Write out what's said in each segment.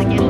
Yo,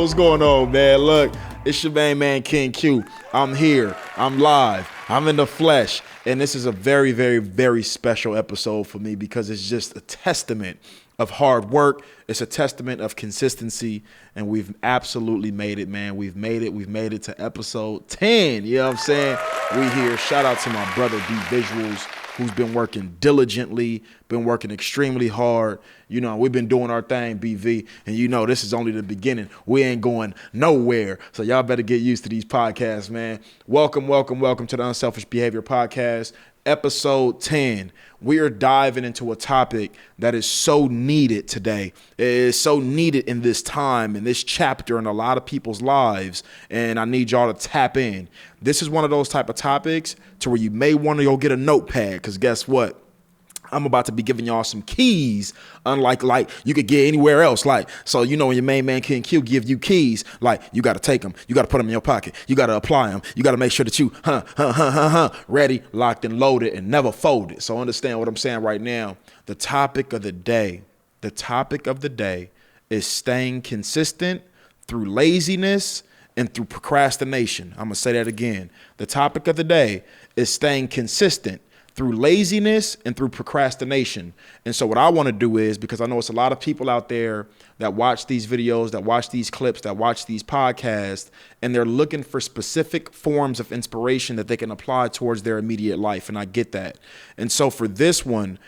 what's going on, man? Look, it's your main man, King Q. I'm here. I'm live. I'm in the flesh. And this is a very, very, very special episode for me because it's just a testament of hard work. It's a testament of consistency. And we've absolutely made it, man. We've made it. We've made it to episode 10. You know what I'm saying? We here. Shout out to my brother, D Visuals, who's been working diligently, been working extremely hard. You know, we've been doing our thing, BV, and you know this is only the beginning. We ain't going nowhere. So y'all better get used to these podcasts, man. Welcome to the Unselfish Behavior Podcast, episode 10. We are diving into a topic that is so needed today. It is so needed in this time, in this chapter, in a lot of people's lives, and I need y'all to tap in. This is one of those type of topics to where you may want to go get a notepad, because guess what? I'm about to be giving y'all some keys, unlike you could get anywhere else. So you know when your main man King Q give you keys, you got to take them, you got to put them in your pocket, you got to apply them, you got to make sure that you ready, locked and loaded and never folded. So understand what I'm saying right now. The topic of the day is staying consistent through laziness and through procrastination. I'm gonna say that again. The topic of the day is staying consistent through laziness and through procrastination. And so what I want to do is, because I know it's a lot of people out there that watch these videos, that watch these clips, that watch these podcasts, and they're looking for specific forms of inspiration that they can apply towards their immediate life. And I get that. And so for this one,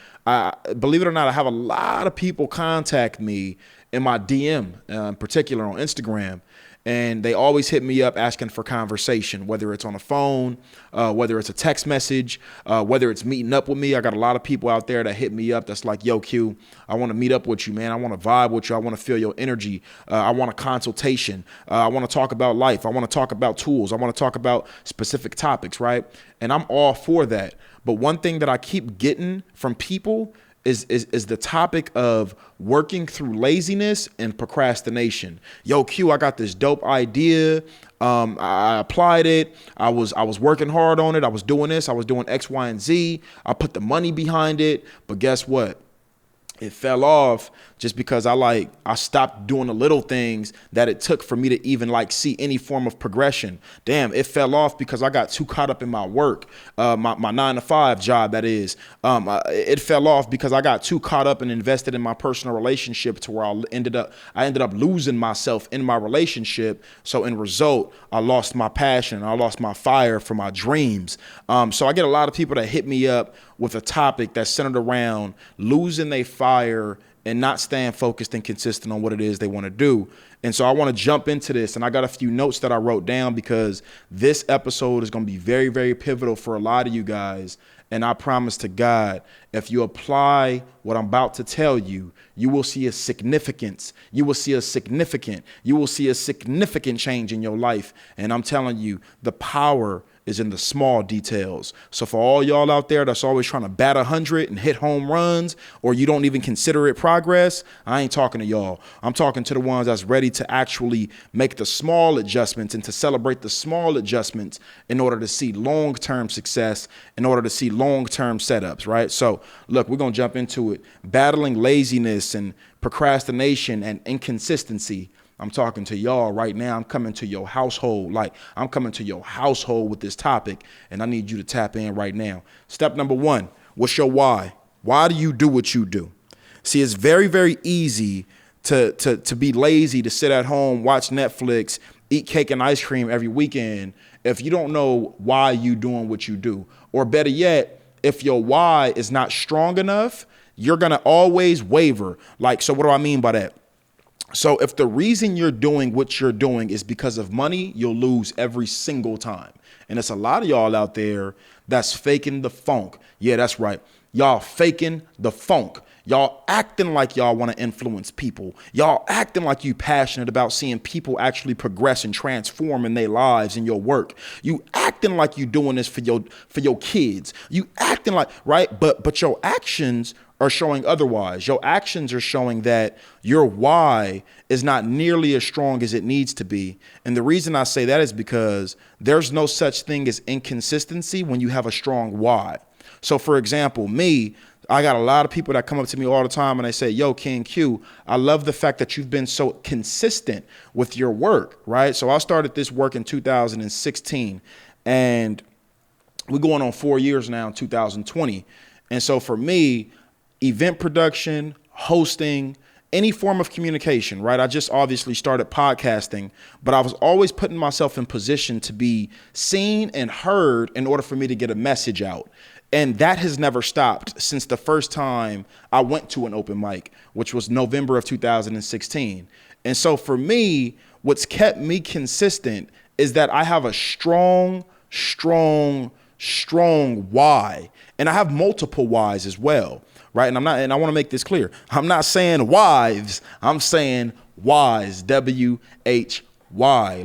believe it or not, I have a lot of people contact me in my DM, in particular on Instagram. And they always hit me up asking for conversation, whether it's on a phone, whether it's a text message, whether it's meeting up with me. I got a lot of people out there that hit me up that's like, yo, Q, I want to meet up with you, man. I want to vibe with you. I want to feel your energy. I want a consultation. I want to talk about life. I want to talk about tools. I want to talk about specific topics, right? And I'm all for that. But one thing that I keep getting from people is the topic of working through laziness and procrastination. Yo, Q, I got this dope idea. I applied it. I was working hard on it. I was doing this. I was doing X, Y, and Z. I put the money behind it. But guess what? It fell off just because I stopped doing the little things that it took for me to even see any form of progression. Damn, it fell off because I got too caught up in my work, my 9-to-5 job, that is. It fell off because I got too caught up and invested in my personal relationship to where I ended up losing myself in my relationship. So in result, I lost my passion. I lost my fire for my dreams. So I get a lot of people that hit me up with a topic that's centered around losing their fire and not staying focused and consistent on what it is they want to do. And so I want to jump into this, and I got a few notes that I wrote down because this episode is going to be very, very pivotal for a lot of you guys. And I promise to God, if you apply what I'm about to tell you, you will see a significant change in your life. And I'm telling you, the power is in the small details. So for all y'all out there that's always trying to bat 100 and hit home runs, or you don't even consider it progress, I ain't talking to y'all. I'm talking to the ones that's ready to actually make the small adjustments and to celebrate the small adjustments in order to see long-term success, in order to see long-term setups, right? So look, we're going to jump into it. Battling laziness and procrastination and inconsistency. I'm talking to y'all right now. I'm coming to your household. I'm coming to your household with this topic, and I need you to tap in right now. Step number 1, what's your why? Why do you do what you do? See, it's very, very easy to be lazy, to sit at home, watch Netflix, eat cake and ice cream every weekend if you don't know why you doing what you do. Or better yet, if your why is not strong enough, you're going to always waver. So what do I mean by that? So if the reason you're doing what you're doing is because of money, you'll lose every single time. And it's a lot of y'all out there that's faking the funk. Yeah, that's right. Y'all faking the funk. Y'all acting like y'all want to influence people. Y'all acting like you passionate about seeing people actually progress and transform in their lives and your work. You acting like you doing this for your kids. You acting like, right? But your actions are showing otherwise. Your actions are showing that your why is not nearly as strong as it needs to be. And the reason I say that is because there's no such thing as inconsistency when you have a strong why. So for example, I got a lot of people that come up to me all the time and they say, yo, King Q, I love the fact that you've been so consistent with your work, right? So I started this work in 2016 and we're going on 4 years now in 2020. And so for me, event production, hosting, any form of communication, right? I just obviously started podcasting, but I was always putting myself in position to be seen and heard in order for me to get a message out. And that has never stopped since the first time I went to an open mic, which was November of 2016. And so for me, what's kept me consistent is that I have a strong why. And I have multiple whys as well, right? And I want to make this clear. I'm not saying wives, I'm saying whys, W-H-Y.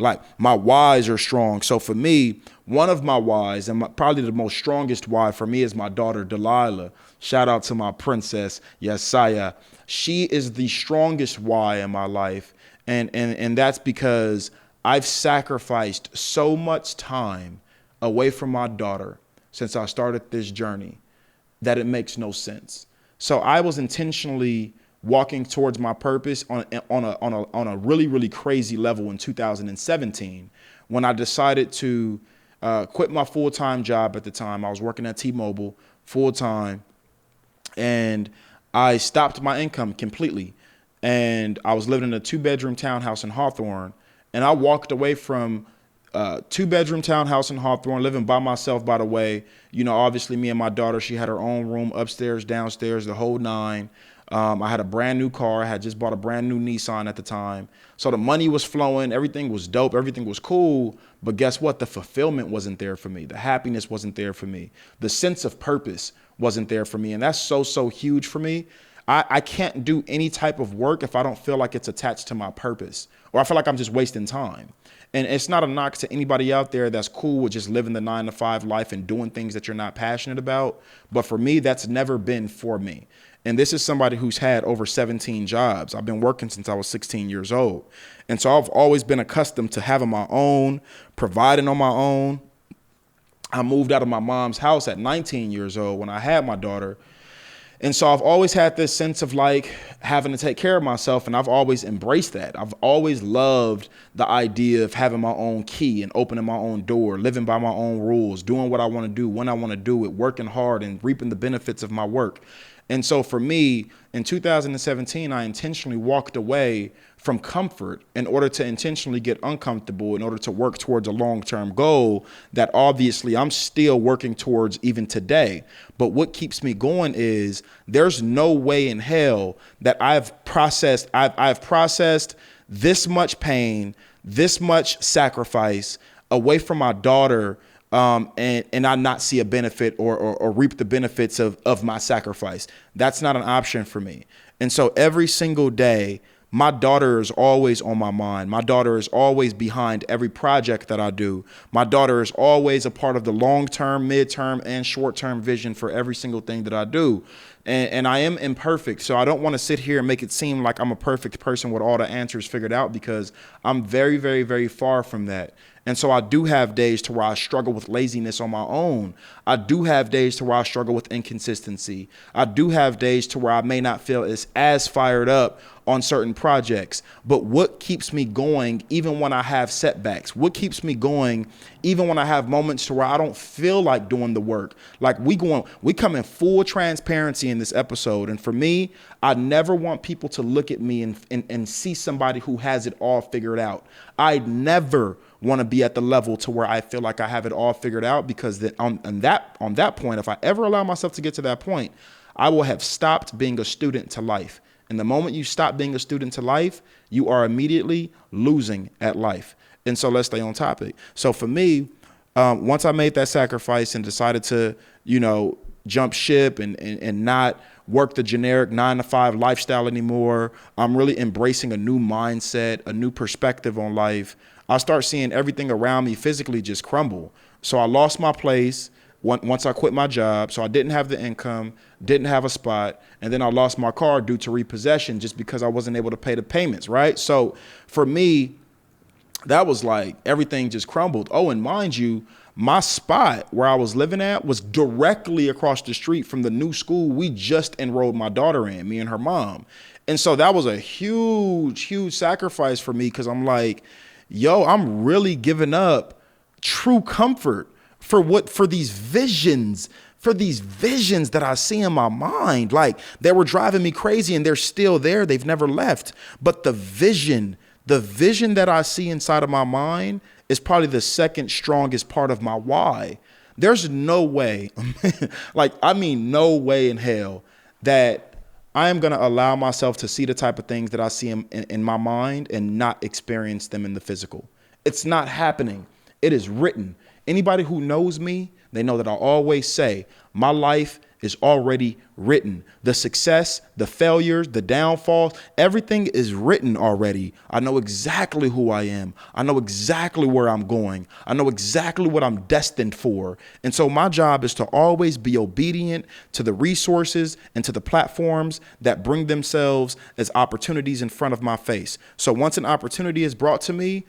Like my whys are strong. So for me, one of my whys, and probably the most strongest why for me, is my daughter, Delilah. Shout out to my princess, Yesaya. She is the strongest why in my life. And that's because I've sacrificed so much time away from my daughter since I started this journey that it makes no sense. So I was intentionally walking towards my purpose on a really, really crazy level in 2017 when I decided to quit my full-time job at the time. I was working at T-Mobile full-time, and I stopped my income completely. And I was living in a 2-bedroom townhouse in Hawthorne, and I walked away from 2-bedroom townhouse in Hawthorne, living by myself, by the way. You know, obviously me and my daughter, she had her own room upstairs, downstairs, the whole nine. I had a brand new car. I had just bought a brand new Nissan at the time. So the money was flowing. Everything was dope. Everything was cool. But guess what? The fulfillment wasn't there for me. The happiness wasn't there for me. The sense of purpose wasn't there for me. And that's so huge for me. I can't do any type of work if I don't feel like it's attached to my purpose, or I feel like I'm just wasting time. And it's not a knock to anybody out there that's cool with just living the 9-to-5 life and doing things that you're not passionate about. But for me, that's never been for me. And this is somebody who's had over 17 jobs. I've been working since I was 16 years old. And so I've always been accustomed to having my own, providing on my own. I moved out of my mom's house at 19 years old when I had my daughter. And so I've always had this sense of like having to take care of myself, and I've always embraced that. I've always loved the idea of having my own key and opening my own door, living by my own rules, doing what I want to do when I want to do it, working hard and reaping the benefits of my work. And so for me, in 2017, I intentionally walked away from comfort in order to intentionally get uncomfortable, in order to work towards a long-term goal that obviously I'm still working towards even today. But what keeps me going is there's no way in hell that I've processed this much pain, this much sacrifice away from my daughter, and I not see a benefit or reap the benefits of my sacrifice. That's not an option for me. And so every single day, my daughter is always on my mind. My daughter is always behind every project that I do. My daughter is always a part of the long-term, mid-term, and short-term vision for every single thing that I do. And I am imperfect, so I don't want to sit here and make it seem like I'm a perfect person with all the answers figured out, because I'm very, very, very far from that. And so I do have days to where I struggle with laziness on my own. I do have days to where I struggle with inconsistency. I do have days to where I may not feel as fired up on certain projects. But what keeps me going even when I have setbacks? What keeps me going even when I have moments to where I don't feel like doing the work? Like we come in full transparency in this episode. And for me, I never want people to look at me and see somebody who has it all figured out. I never want to be at the level to where I feel like I have it all figured out, because on that point, if I ever allow myself to get to that point, I will have stopped being a student to life. And the moment you stop being a student to life, you are immediately losing at life. And so let's stay on topic. So for me, once I made that sacrifice and decided to, jump ship and not work the generic 9-to-5 lifestyle anymore, I'm really embracing a new mindset, a new perspective on life. I start seeing everything around me physically just crumble. So I lost my place. once I quit my job. So I didn't have the income, didn't have a spot, and then I lost my car due to repossession just because I wasn't able to pay the payments, right? So for me, that was like everything just crumbled. Oh, and mind you, my spot where I was living at was directly across the street from the new school we just enrolled my daughter in, me and her mom. And so that was a huge sacrifice for me, because I'm like, yo, I'm really giving up true comfort for these visions that I see in my mind. Like, they were driving me crazy, and they're still there. They've never left. But the vision that I see inside of my mind is probably the second strongest part of my why. There's no way, no way in hell that I am going to allow myself to see the type of things that I see in my mind and not experience them in the physical. It's not happening. It is written. Anybody who knows me, they know that I always say my life is already written. The success, the failures, the downfalls, everything is written already. I know exactly who I am. I know exactly where I'm going. I know exactly what I'm destined for. And so my job is to always be obedient to the resources and to the platforms that bring themselves as opportunities in front of my face. So once an opportunity is brought to me,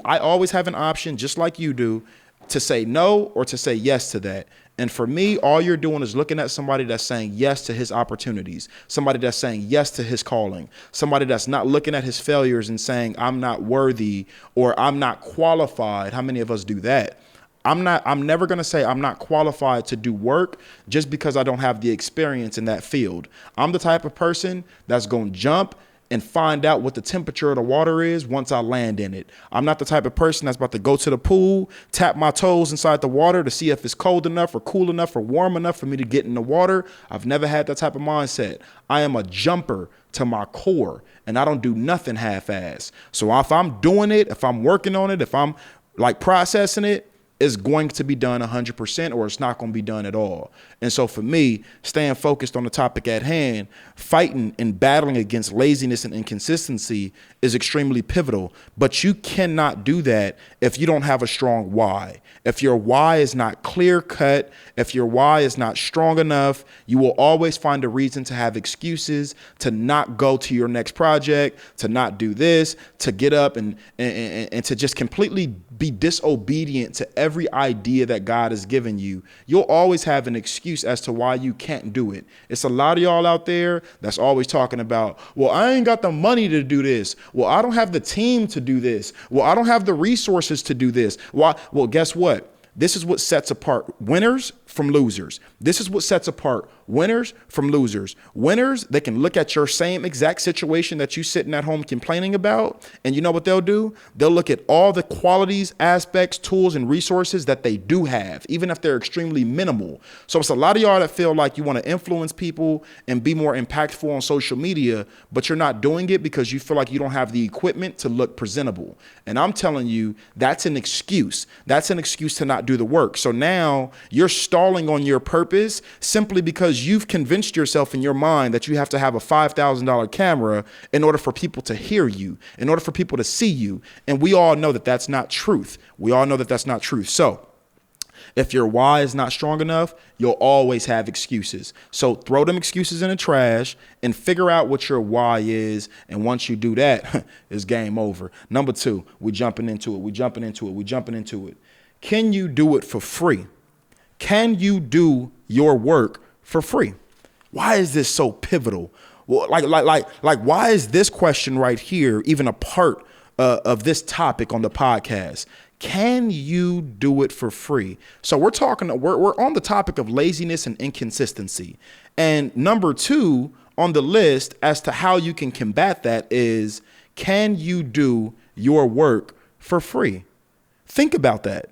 I always have an option, just like you do, to say no or to say yes to that. And for me, all you're doing is looking at somebody that's saying yes to his opportunities, somebody that's saying yes to his calling, somebody that's not looking at his failures and saying, I'm not worthy or I'm not qualified. How many of us do that? I'm never going to say I'm not qualified to do work just because I don't have the experience in that field. I'm the type of person that's going to jump and find out what the temperature of the water is once I land in it. I'm not the type of person that's about to go to the pool, tap my toes inside the water to see if it's cold enough or cool enough or warm enough for me to get in the water. I've never had that type of mindset. I am a jumper to my core, and I don't do nothing half-ass. So if I'm doing it, if I'm working on it, if I'm like processing it, it's going to be done 100%, or it's not going to be done at all. And so for me, staying focused on the topic at hand, fighting and battling against laziness and inconsistency is extremely pivotal. But you cannot do that if you don't have a strong why. If your why is not clear cut, if your why is not strong enough, you will always find a reason to have excuses, to not go to your next project, to not do this, to get up and to just completely be disobedient to every idea that God has given you. You'll always have an excuse as to why you can't do it. It's a lot of y'all out there that's always talking about, well, I ain't got the money to do this. Well, I don't have the team to do this. Well, I don't have the resources to do this. Well, guess what? This is what sets apart winners from losers. This is what sets apart winners from losers. Winners, they can look at your same exact situation that you sitting at home complaining about, and you know what they'll do? They'll look at all the qualities, aspects, tools, and resources that they do have, even if they're extremely minimal. So it's a lot of y'all that feel like you want to influence people and be more impactful on social media, but you're not doing it because you feel like you don't have the equipment to look presentable. And I'm telling you, that's an excuse. That's an excuse to not do the work. So now you're stalling on your purpose simply because you've convinced yourself in your mind that you have to have a $5,000 camera in order for people to hear you, in order for people to see you. And we all know that that's not truth. We all know that that's not truth. So if your why is not strong enough, you'll always have excuses. So throw them excuses in the trash and figure out what your why is. And once you do that, it's game over. Number 2, we're jumping into it. Can you do it for free? Can you do your work for free? Why is this so pivotal? Well, like, why is this question right here even a part of this topic on the podcast? Can you do it for free? So we're on the topic of laziness and inconsistency. And number 2 on the list as to how you can combat that is, can you do your work for free? Think about that.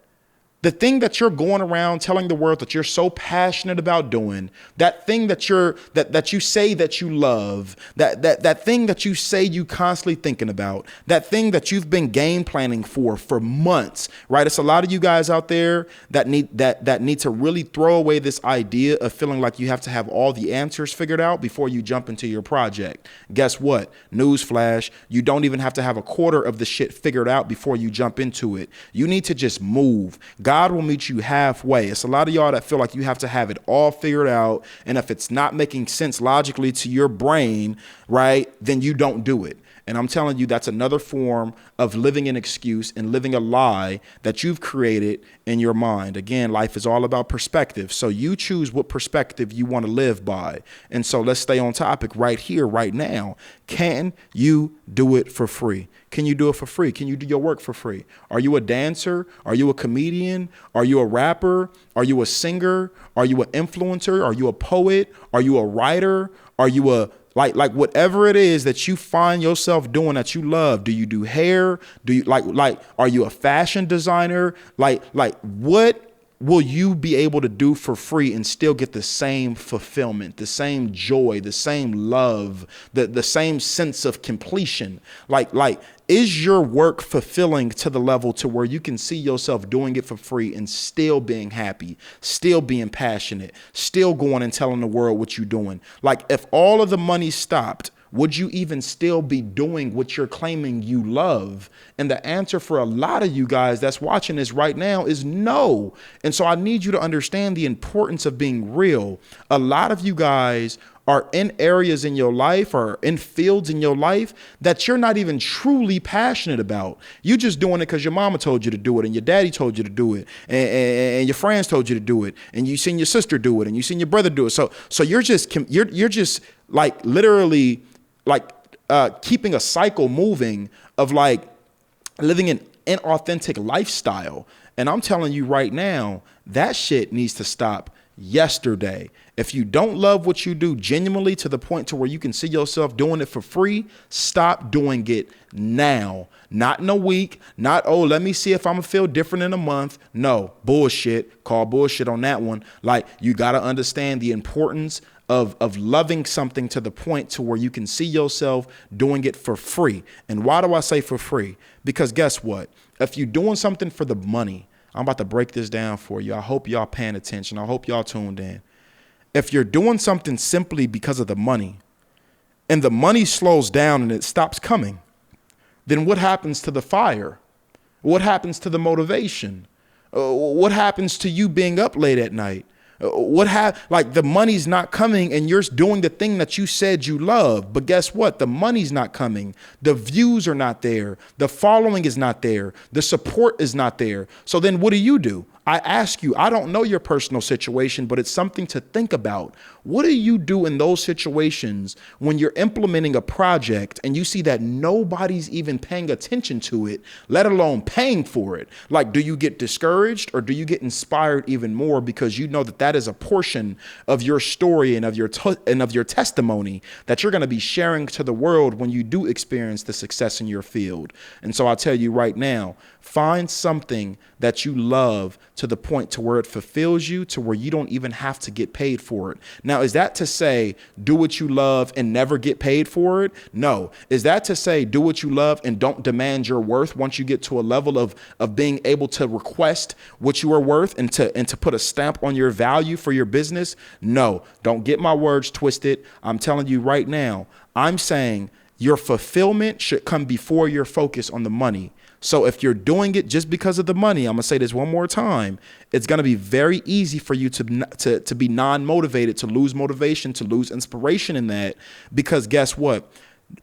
The thing that you're going around telling the world that you're so passionate about doing, that thing that you say that you love, that thing that you say you constantly thinking about, that thing that you've been game planning for months, right? It's a lot of you guys out there that need to really throw away this idea of feeling like you have to have all the answers figured out before you jump into your project. Guess what? Newsflash, you don't even have to have a quarter of the shit figured out before you jump into it. You need to just move. God will meet you halfway. It's a lot of y'all that feel like you have to have it all figured out. And if it's not making sense logically to your brain, right, then you don't do it. And I'm telling you, that's another form of living an excuse and living a lie that you've created in your mind. Again, life is all about perspective. So you choose what perspective you want to live by. And so let's stay on topic right here, right now. Can you do it for free? Can you do it for free? Can you do your work for free? Are you a dancer? Are you a comedian? Are you a rapper? Are you a singer? Are you an influencer? Are you a poet? Are you a writer? Are you a like whatever it is that you find yourself doing that you love? Do you do hair? Do you like are you a fashion designer? Like what will you be able to do for free and still get the same fulfillment, the same joy, the same love, the same sense of completion? Like is your work fulfilling to the level to where you can see yourself doing it for free and still being happy, still being passionate, still going and telling the world what you're doing? Like if all of the money stopped, would you even still be doing what you're claiming you love? And the answer for a lot of you guys that's watching this right now is no. And so I need you to understand the importance of being real. A lot of you guys are in areas in your life or in fields in your life that you're not even truly passionate about. You just doing it because your mama told you to do it and your daddy told you to do it and your friends told you to do it and you seen your sister do it and you seen your brother do it. So you're just like literally like keeping a cycle moving of like living an inauthentic lifestyle. And I'm telling you right now, that shit needs to stop yesterday. If you don't love what you do genuinely to the point to where you can see yourself doing it for free, stop doing it now. Not in a week, not, oh, let me see if I'm gonna feel different in a month. No, bullshit. Call bullshit on that one. Like, you gotta understand the importance of loving something to the point to where you can see yourself doing it for free. And why do I say for free? Because guess what? If you're doing something for the money, I'm about to break this down for you. I hope y'all paying attention. I hope y'all tuned in. If you're doing something simply because of the money and the money slows down and it stops coming, then what happens to the fire? What happens to the motivation? What happens to you being up late at night? Like the money's not coming and you're doing the thing that you said you love. But guess what? The money's not coming. The views are not there. The following is not there. The support is not there. So then what do? I ask you, I don't know your personal situation, but it's something to think about. What do you do in those situations when you're implementing a project and you see that nobody's even paying attention to it, let alone paying for it? Like, do you get discouraged or do you get inspired even more because you know that that is a portion of your story and of your testimony that you're going to be sharing to the world when you do experience the success in your field? And so I'll tell you right now, find something that you love to the point to where it fulfills you, to where you don't even have to get paid for it. Now, is that to say do what you love and never get paid for it? No. Is that to say do what you love and don't demand your worth once you get to a level of being able to request what you are worth and to put a stamp on your value for your business? No. Don't get my words twisted. I'm telling you right now, I'm saying your fulfillment should come before your focus on the money. So if you're doing it just because of the money, I'm going to say this one more time, it's going to be very easy for you to be non-motivated, to lose motivation, to lose inspiration in that, because guess what?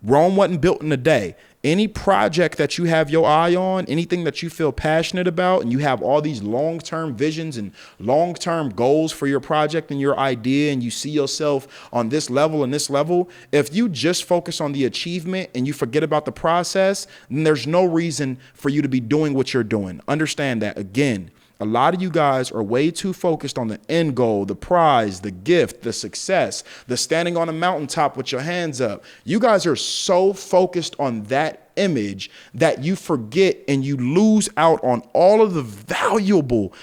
Rome wasn't built in a day. Any project that you have your eye on, anything that you feel passionate about, and you have all these long-term visions and long-term goals for your project and your idea, and you see yourself on this level and this level, if you just focus on the achievement and you forget about the process, then there's no reason for you to be doing what you're doing. Understand that. Again, a lot of you guys are way too focused on the end goal, the prize, the gift, the success, the standing on a mountaintop with your hands up. You guys are so focused on that image that you forget and you lose out on all of the valuable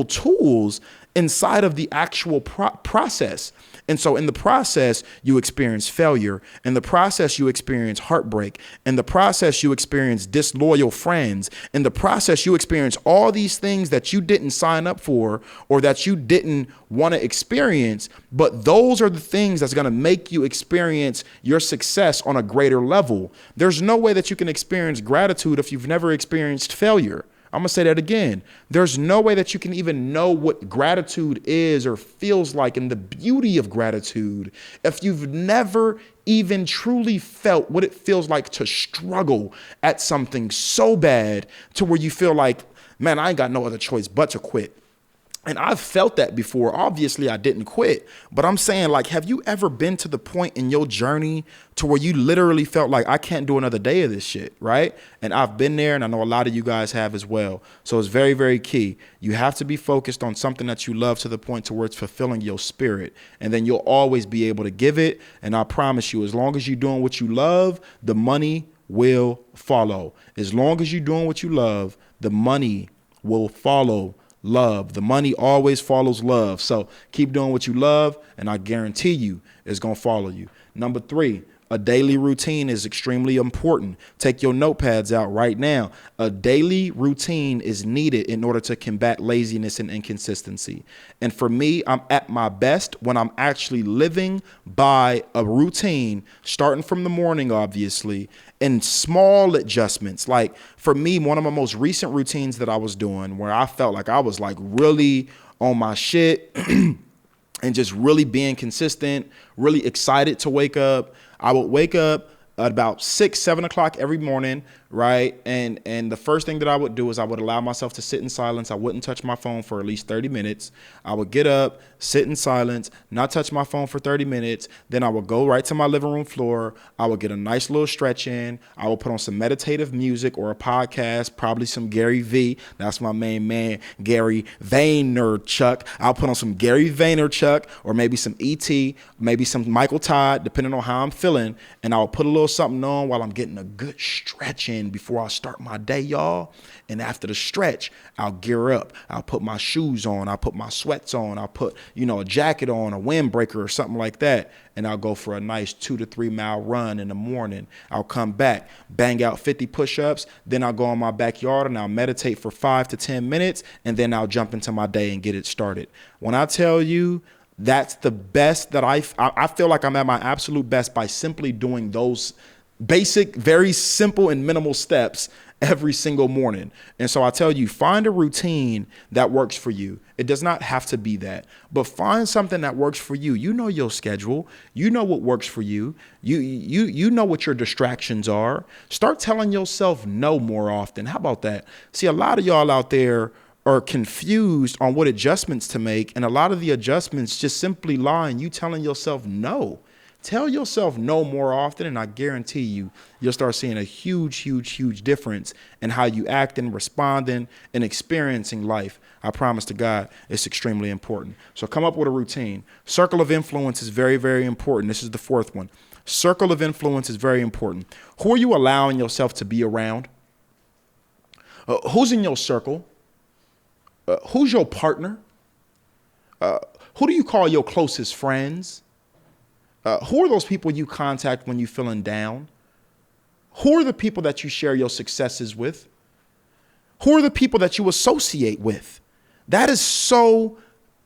tools inside of the actual process. And so in the process, you experience failure. In the process, you experience heartbreak. In the process, you experience disloyal friends. In the process, you experience all these things that you didn't sign up for or that you didn't want to experience. But those are the things that's going to make you experience your success on a greater level. There's no way that you can experience gratitude if you've never experienced failure. I'm going to say that again. There's no way that you can even know what gratitude is or feels like and the beauty of gratitude if you've never even truly felt what it feels like to struggle at something so bad to where you feel like, man, I ain't got no other choice but to quit. And I've felt that before. Obviously, I didn't quit, but I'm saying, like, have you ever been to the point in your journey to where you literally felt like I can't do another day of this shit, right? And I've been there, and I know a lot of you guys have as well. So it's very, very key. You have to be focused on something that you love to the point to where it's fulfilling your spirit, and then you'll always be able to give it. And I promise you, as long as you're doing what you love, the money will follow. As long as you're doing what you love, the money will follow. Love. The money always follows love. So keep doing what you love, and I guarantee you it's going to follow you. Number 3, a daily routine is extremely important. Take your notepads out right now. A daily routine is needed in order to combat laziness and inconsistency. And for me, I'm at my best when I'm actually living by a routine, starting from the morning, obviously, and small adjustments. Like for me, one of my most recent routines that I was doing where I felt like I was like really on my shit and just really being consistent, really excited to wake up. I would wake up at about 6, 7 o'clock every morning, right? And the first thing that I would do is I would allow myself to sit in silence. I wouldn't touch my phone for at least 30 minutes. I would get up, sit in silence, not touch my phone for 30 minutes. Then I would go right to my living room floor. I would get a nice little stretch in. I would put on some meditative music or a podcast, probably some Gary V. That's my main man, Gary Vaynerchuk. I'll put on some Gary Vaynerchuk or maybe some E.T., maybe some Michael Todd, depending on how I'm feeling. And I'll put a little something on while I'm getting a good stretch in before I start my day, y'all. And after the stretch, I'll gear up. I'll put my shoes on. I'll put my sweats on. I'll put, a jacket on, a windbreaker or something like that. And I'll go for a nice 2 to 3 mile run in the morning. I'll come back, bang out 50 push-ups. Then I'll go in my backyard and I'll meditate for 5 to 10 minutes. And then I'll jump into my day and get it started. When I tell you, that's the best that I feel like I'm at my absolute best by simply doing those basic, very simple and minimal steps every single morning. And so I tell you, find a routine that works for you. It does not have to be that, but find something that works for you. You know your schedule. You know what works for you. You know what your distractions are. Start telling yourself no more often. How about that? See, a lot of y'all out there are confused on what adjustments to make. And a lot of the adjustments just simply lie in you telling yourself no. Tell yourself no more often, and I guarantee you'll start seeing a huge, huge, huge difference in how you act and responding and experiencing life. I promise to God, it's extremely important. So come up with a routine. Circle of influence is very, very important. This is the 4th one. Circle of influence is very important. Who are you allowing yourself to be around? Who's in your circle? Who's your partner? Who do you call your closest friends? Who are those people you contact when you're feeling down? Who are the people that you share your successes with? Who are the people that you associate with? That is so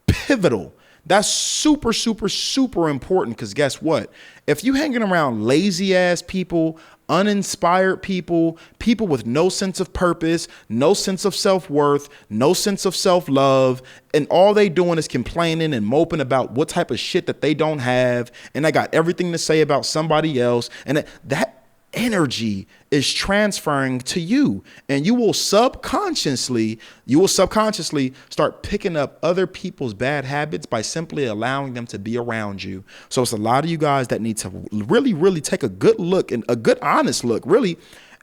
pivotal. That's super, super, super important because guess what? If you hanging around lazy ass people, uninspired people, people with no sense of purpose, no sense of self-worth, no sense of self-love, and all they doing is complaining and moping about what type of shit that they don't have, and they got everything to say about somebody else, and that energy is transferring to you, and you will subconsciously start picking up other people's bad habits by simply allowing them to be around you. So it's a lot of you guys that need to really, really take a good look and a good, honest look, really,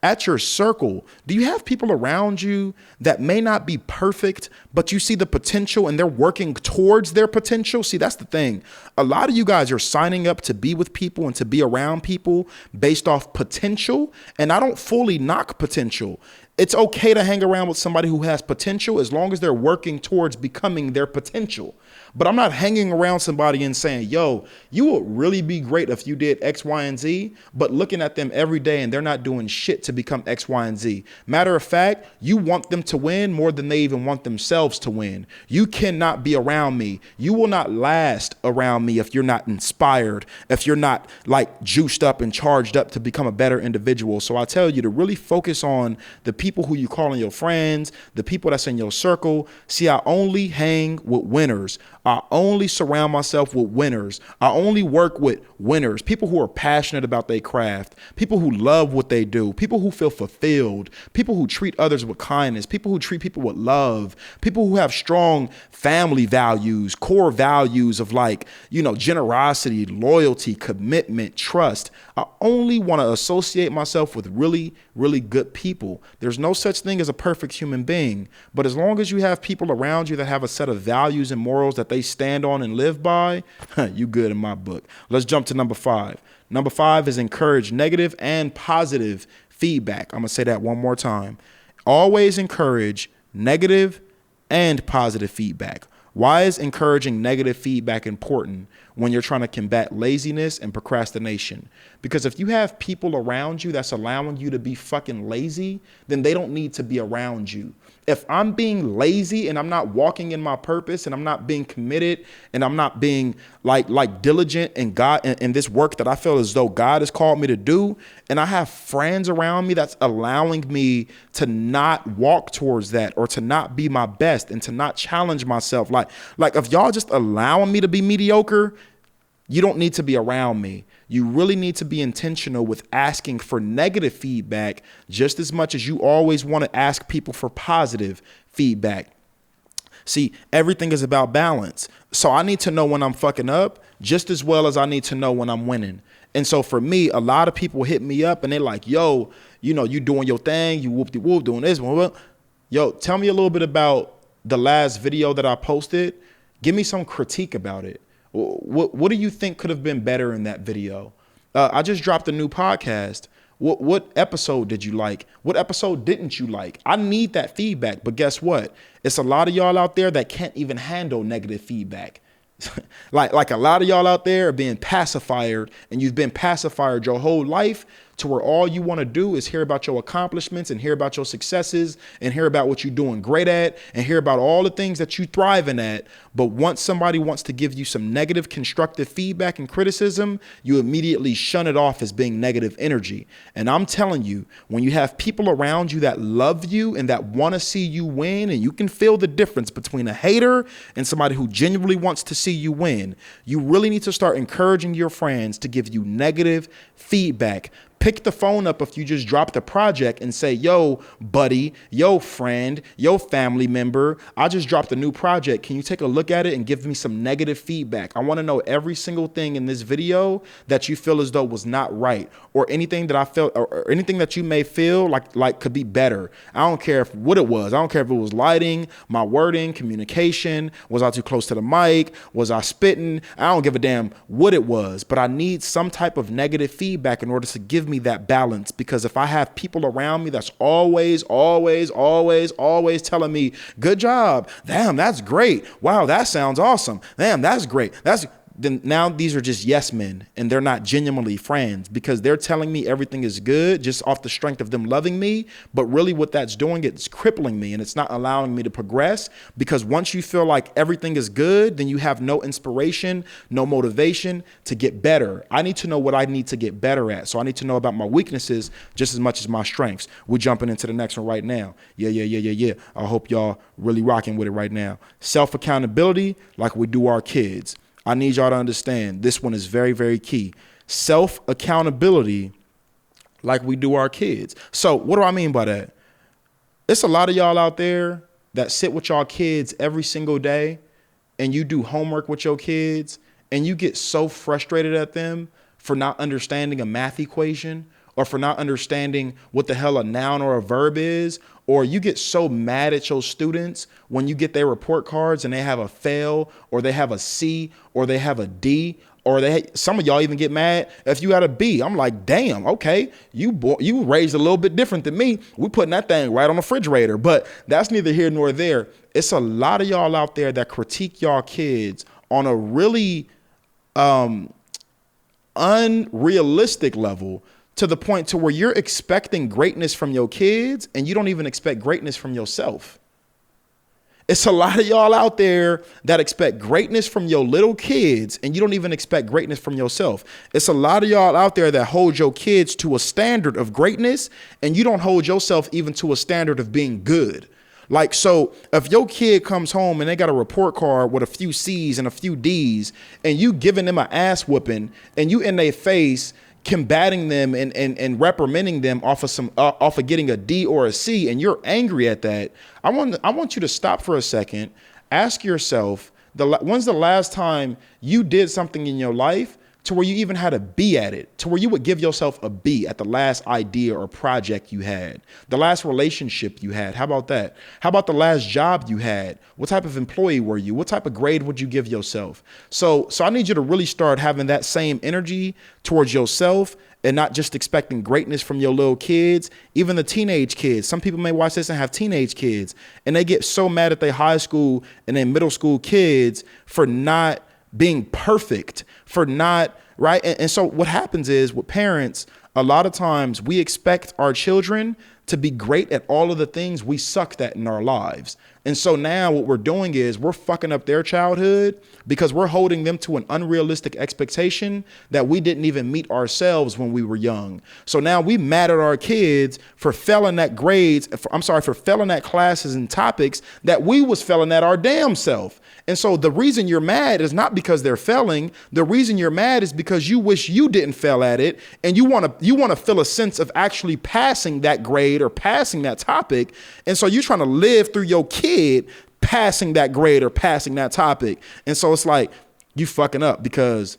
at your circle. Do you have people around you that may not be perfect, but you see the potential and they're working towards their potential? See, that's the thing. A lot of you guys are signing up to be with people and to be around people based off potential. And I don't fully knock potential. It's okay to hang around with somebody who has potential as long as they're working towards becoming their potential. But I'm not hanging around somebody and saying, yo, you would really be great if you did X, Y, and Z, but looking at them every day and they're not doing shit to become X, Y, and Z. Matter of fact, you want them to win more than they even want themselves to win. You cannot be around me. You will not last around me if you're not inspired, if you're not like juiced up and charged up to become a better individual. So I tell you to really focus on the people who you call your friends, the people that's in your circle. See, I only hang with winners. I only surround myself with winners. I only work with winners, people who are passionate about their craft, people who love what they do, people who feel fulfilled, people who treat others with kindness, people who treat people with love, people who have strong family values, core values of like, generosity, loyalty, commitment, trust. I only want to associate myself with really, really good people. There's no such thing as a perfect human being, but as long as you have people around you that have a set of values and morals that they stand on and live by, you good in my book. Let's jump to number 5. Number 5 is encourage negative and positive feedback. I'm going to say that one more time. Always encourage negative and positive feedback. Why is encouraging negative feedback important when you're trying to combat laziness and procrastination? Because if you have people around you that's allowing you to be fucking lazy, then they don't need to be around you. If I'm being lazy and I'm not walking in my purpose and I'm not being committed and I'm not being like diligent in God in this work that I feel as though God has called me to do, and I have friends around me that's allowing me to not walk towards that or to not be my best and to not challenge myself, like if y'all just allowing me to be mediocre, you don't need to be around me. You really need to be intentional with asking for negative feedback just as much as you always want to ask people for positive feedback. See, everything is about balance. So I need to know when I'm fucking up just as well as I need to know when I'm winning. And so for me, a lot of people hit me up and they're like, yo, you doing your thing, you whoop-de-whoop doing this. Yo, tell me a little bit about the last video that I posted. Give me some critique about it. What do you think could have been better in that video? I just dropped a new podcast. What episode did you like? What episode didn't you like? I need that feedback. But guess what? It's a lot of y'all out there that can't even handle negative feedback. like a lot of y'all out there are being pacified, and you've been pacified your whole life to where all you want to do is hear about your accomplishments and hear about your successes and hear about what you're doing great at and hear about all the things that you thriving at. But once somebody wants to give you some negative constructive feedback and criticism, you immediately shun it off as being negative energy. And I'm telling you, when you have people around you that love you and that want to see you win, and you can feel the difference between a hater and somebody who genuinely wants to see you win, you really need to start encouraging your friends to give you negative feedback. Pick the phone up if you just dropped a project and say, yo, buddy, yo, friend, yo, family member, I just dropped a new project. Can you take a look at it and give me some negative feedback? I want to know every single thing in this video that you feel as though was not right, or anything that I felt, or anything that you may feel like could be better. I don't care what it was. I don't care if it was lighting, my wording, communication. Was I too close to the mic? Was I spitting? I don't give a damn what it was, but I need some type of negative feedback in order to give me that balance. Because if I have people around me that's always telling me, good job, damn, that's great, wow, that sounds awesome, damn, that's great, then now these are just yes men, and they're not genuinely friends, because they're telling me everything is good just off the strength of them loving me. But really what that's doing, it's crippling me, and it's not allowing me to progress. Because once you feel like everything is good, then you have no inspiration, no motivation to get better. I need to know what I need to get better at. So I need to know about my weaknesses just as much as my strengths. We're jumping into the next one right now. Yeah. I hope y'all really rocking with it right now. Self-accountability, like we do our kids. I need y'all to understand this one is very, very key. Self-accountability, like we do our kids. So what do I mean by that? It's a lot of y'all out there that sit with y'all kids every single day, and you do homework with your kids, and you get so frustrated at them for not understanding a math equation, or for not understanding what the hell a noun or a verb is. Or you get so mad at your students when you get their report cards and they have a fail, or they have a C, or they have a D. Or some of y'all even get mad if you got a B. I'm like, damn, okay, you raised a little bit different than me. We putting that thing right on the refrigerator. But that's neither here nor there. It's a lot of y'all out there that critique y'all kids on a really unrealistic level, to the point to where you're expecting greatness from your kids and you don't even expect greatness from yourself. It's a lot of y'all out there that expect greatness from your little kids and you don't even expect greatness from yourself. It's a lot of y'all out there that hold your kids to a standard of greatness and you don't hold yourself even to a standard of being good. Like, so if your kid comes home and they got a report card with a few C's and a few D's and you giving them an ass whooping and you in their face combating them and reprimanding them off of getting a D or a C, and you're angry at that, I want you to stop for a second. Ask yourself, when's the last time you did something in your life to where you even had a B at it, to where you would give yourself a B at the last idea or project you had, the last relationship you had? How about that? How about the last job you had? What type of employee were you? What type of grade would you give yourself? So I need you to really start having that same energy towards yourself and not just expecting greatness from your little kids, even the teenage kids. Some people may watch this and have teenage kids and they get so mad at their high school and their middle school kids for not being perfect, for not, right? And so what happens is with parents, a lot of times we expect our children to be great at all of the things we sucked at in our lives. And so now what we're doing is we're fucking up their childhood because we're holding them to an unrealistic expectation that we didn't even meet ourselves when we were young. So now we mad at our kids for failing at for failing at classes and topics that we was failing at our damn self. And so the reason you're mad is not because they're failing. The reason you're mad is because you wish you didn't fail at it. And you want to feel a sense of actually passing that grade or passing that topic. And so you're trying to live through your kid passing that grade or passing that topic. And so it's like you fucking up because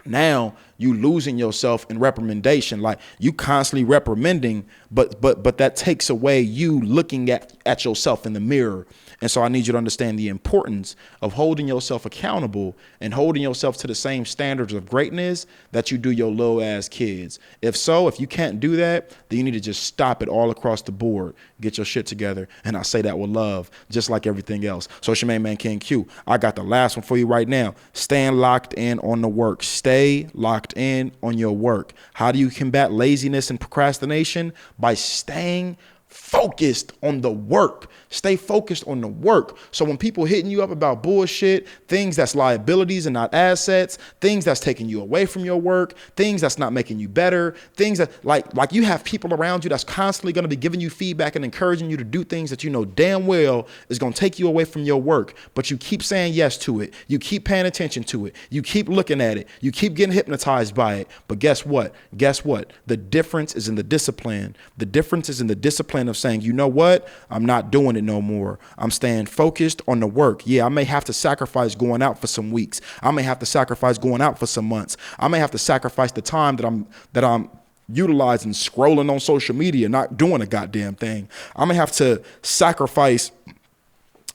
now you losing yourself in reprimandation. Like you constantly reprimanding, but that takes away you looking at yourself in the mirror. And so I need you to understand the importance of holding yourself accountable and holding yourself to the same standards of greatness that you do your little ass kids. If you can't do that, then you need to just stop it all across the board. Get your shit together. And I say that with love, just like everything else. So it's your main man, King Q. I got the last one for you right now. Staying locked in on the work. Stay locked in on your work. How do you combat laziness and procrastination? By staying focused on the work. Stay focused on the work. So when people hitting you up about bullshit, things that's liabilities and not assets, things that's taking you away from your work, things that's not making you better, things that like you have people around you that's constantly going to be giving you feedback and encouraging you to do things that you know damn well is going to take you away from your work, but you keep saying yes to it. You keep paying attention to it. You keep looking at it. You keep getting hypnotized by it. But guess what? The difference is in the discipline. The difference is in the discipline of saying, you know what? I'm not doing it no more. I'm staying focused on the work. Yeah, I may have to sacrifice going out for some weeks. I may have to sacrifice going out for some months. I may have to sacrifice the time that I'm utilizing scrolling on social media, not doing a goddamn thing. I may have to sacrifice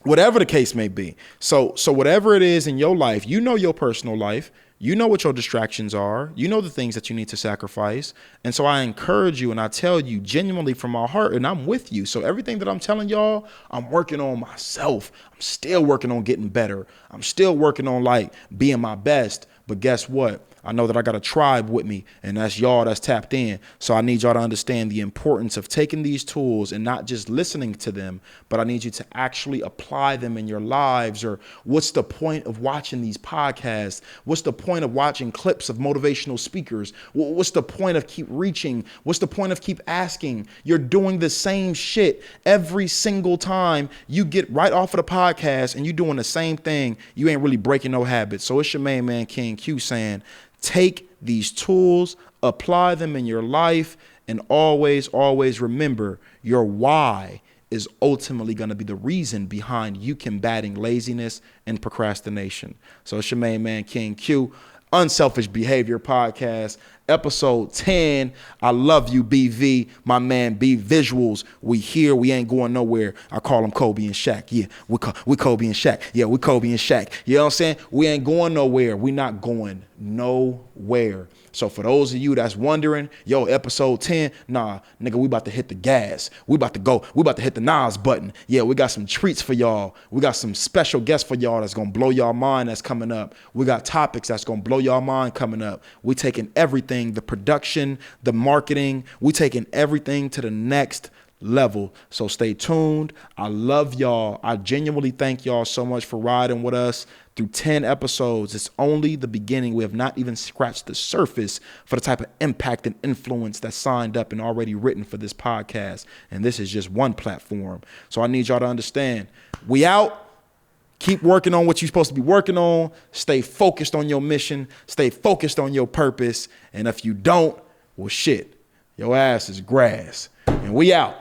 whatever the case may be. So whatever it is in your life, you know your personal life. You know what your distractions are. You know the things that you need to sacrifice. And so I encourage you and I tell you genuinely from my heart, and I'm with you. So everything that I'm telling y'all, I'm working on myself. I'm still working on getting better. I'm still working on like being my best. But guess what? I know that I got a tribe with me, and that's y'all that's tapped in. So I need y'all to understand the importance of taking these tools and not just listening to them, but I need you to actually apply them in your lives. Or what's the point of watching these podcasts? What's the point of watching clips of motivational speakers? What's the point of keep reaching? What's the point of keep asking? You're doing the same shit every single time you get right off of the podcast and you're doing the same thing. You ain't really breaking no habits. So it's your main man, King Q, saying, take these tools, apply them in your life, and always, always remember your why is ultimately going to be the reason behind you combating laziness and procrastination. So it's your main man, King Q, Unselfish Behavior Podcast. Episode 10. I love you, BV. My man, B Visuals. We here. We ain't going nowhere. I call them Kobe and Shaq. Yeah, we Kobe and Shaq. Yeah, we Kobe and Shaq. You know what I'm saying? We ain't going nowhere. We not going nowhere. So for those of you that's wondering, yo, episode 10, nah, nigga, we about to hit the gas. We about to go. We about to hit the Nas button. Yeah, we got some treats for y'all. We got some special guests for y'all that's going to blow y'all mind that's coming up. We got topics that's going to blow y'all mind coming up. We taking everything, the production, the marketing, we taking everything to the next level. So stay tuned. I love y'all. I genuinely thank y'all so much for riding with us through 10 episodes. It's only the beginning. We have not even scratched the surface for the type of impact and influence that's signed up and already written for this podcast. And this is just one platform. So I need y'all to understand. We out. Keep working on what you're supposed to be working on. Stay focused on your mission. Stay focused on your purpose. And if you don't, well, shit, your ass is grass. And we out.